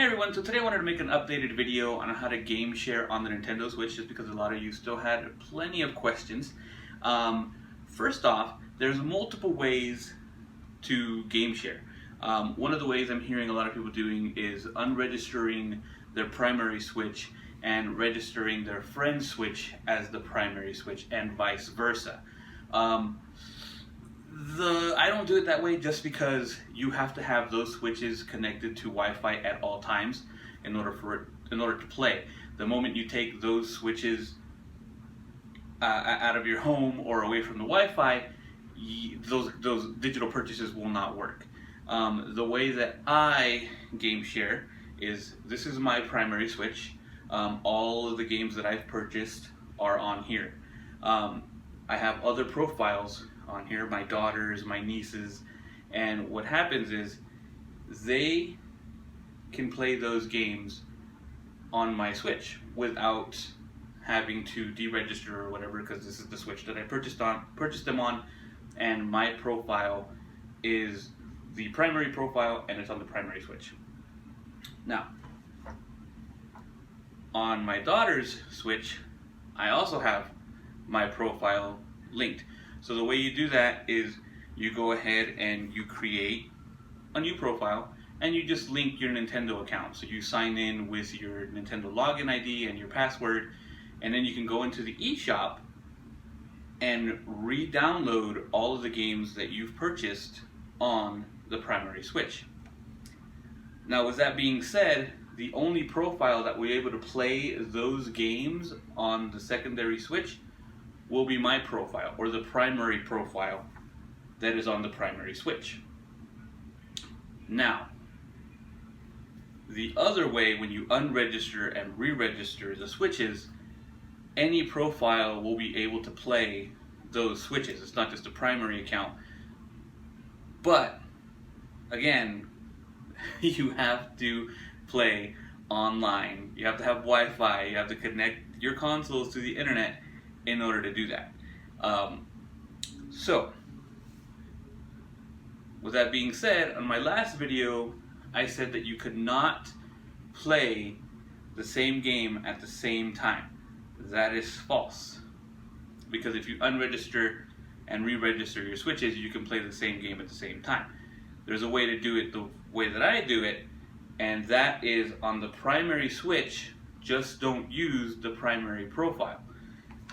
Hey everyone, so today I wanted to make an updated video on how to game share on the Nintendo Switch, just because a lot of you still had plenty of questions. First off, there's multiple ways to game share. One of the ways I'm hearing a lot of people doing is unregistering their primary Switch and registering their friend's Switch as the primary Switch and vice versa. I don't do it that way just because you have to have those switches connected to Wi-Fi at all times in order to play. The moment you take those switches out of your home or away from the Wi-Fi, those digital purchases will not work. The way that I game share is this is my primary Switch. All of the games that I've purchased are on here. I have other profiles on here, my daughters, my nieces, and what happens is they can play those games on my Switch without having to deregister or whatever, because this is the Switch that I purchased them on, and my profile is the primary profile and it's on the primary Switch. Now, on my daughter's Switch, I also have my profile linked. So the way you do that is you go ahead and you create a new profile and you just link your Nintendo account. So you sign in with your Nintendo login ID and your password, and then you can go into the eShop and re-download all of the games that you've purchased on the primary Switch. Now, with that being said, the only profile that we're able to play those games on the secondary Switch will be my profile, or the primary profile that is on the primary Switch. Now, the other way, when you unregister and re-register the Switches, any profile will be able to play those Switches. It's not just a primary account. But, again, you have to play online. You have to have Wi-Fi. You have to connect your consoles to the internet in order to do that. So, with that being said, on my last video, I said that you could not play the same game at the same time. That is false. Because if you unregister and re-register your Switches, you can play the same game at the same time. There's a way to do it the way that I do it, and that is on the primary Switch, just don't use the primary profile,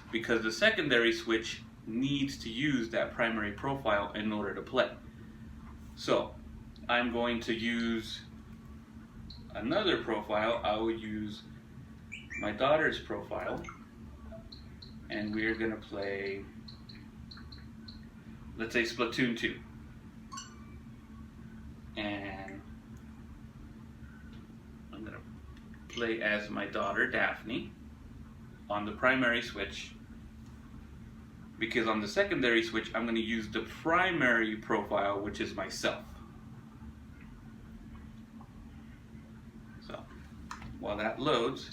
because the secondary Switch needs to use that primary profile in order to play. So, I'm going to use another profile. I will use my daughter's profile, and we're going to play, let's say, Splatoon 2. And I'm going to play as my daughter, Daphne, on the primary Switch, because on the secondary Switch I'm going to use the primary profile, which is myself. So, while that loads,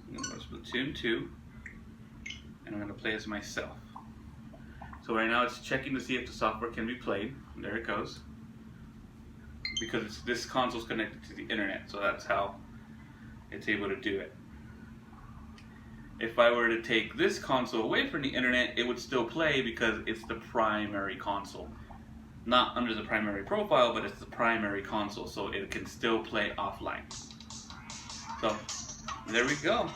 I'm going to go to Splatoon 2, and I'm going to play as myself. So right now it's checking to see if the software can be played. There it goes. Because this console's connected to the internet, so that's how it's able to do it. If I were to take this console away from the internet, it would still play because it's the primary console. Not under the primary profile, but it's the primary console, so it can still play offline. So, there we go.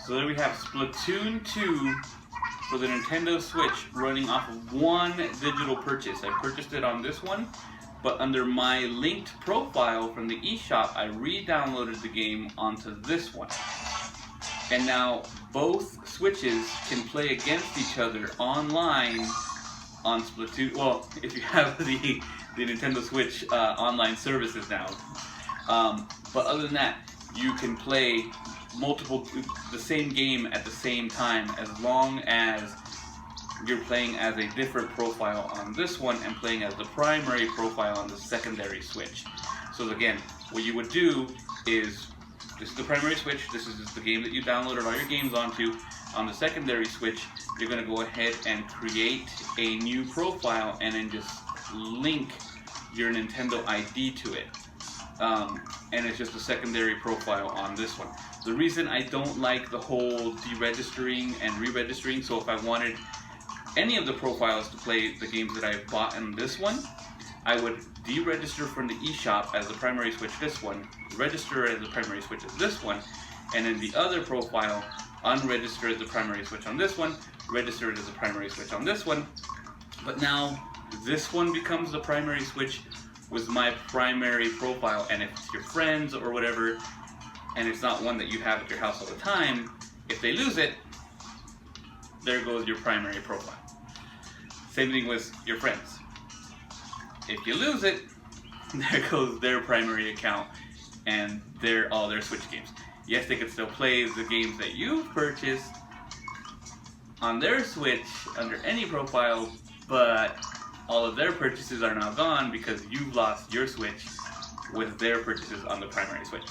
So there we have Splatoon 2 for the Nintendo Switch running off of one digital purchase. I purchased it on this one, but under my linked profile from the eShop, I re-downloaded the game onto this one. And now both Switches can play against each other online on Splatoon. Well, if you have the Nintendo Switch online services now. But other than that, you can play the same game at the same time, as long as you're playing as a different profile on this one and playing as the primary profile on the secondary switch. So again, what you would do is, this is the primary switch, this is the game that you downloaded all your games onto. On the secondary switch, you're going to go ahead and create a new profile and then just link your Nintendo ID to it. And it's just a secondary profile on this one. The reason I don't like the whole deregistering and re-registering, so if I wanted any of the profiles to play the games that I bought in this one, I would deregister from the eShop as the primary switch this one, register as the primary switch as this one, and then the other profile unregister as the primary switch on this one, register it as the primary switch on this one. But now this one becomes the primary switch with my primary profile, and if it's your friends or whatever, and it's not one that you have at your house all the time, if they lose it, there goes your primary profile. Same thing with your friends. If you lose it, there goes their primary account and all their Switch games. Yes, they can still play the games that you've purchased on their Switch under any profile, but all of their purchases are now gone because you've lost your Switch with their purchases on the primary Switch.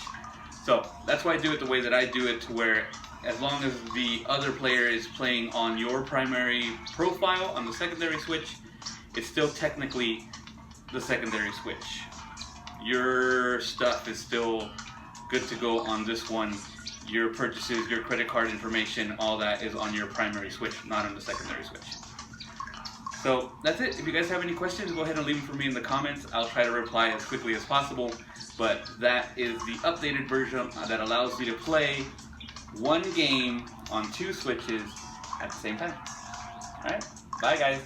So that's why I do it the way that I do it, to where as long as the other player is playing on your primary profile on the secondary Switch, it's still technically the secondary Switch. Your stuff is still good to go on this one. Your purchases, your credit card information, all that is on your primary Switch, not on the secondary Switch. So that's it. If you guys have any questions, go ahead and leave them for me in the comments. I'll try to reply as quickly as possible. But that is the updated version that allows you to play one game on two Switches at the same time. Alright, bye guys.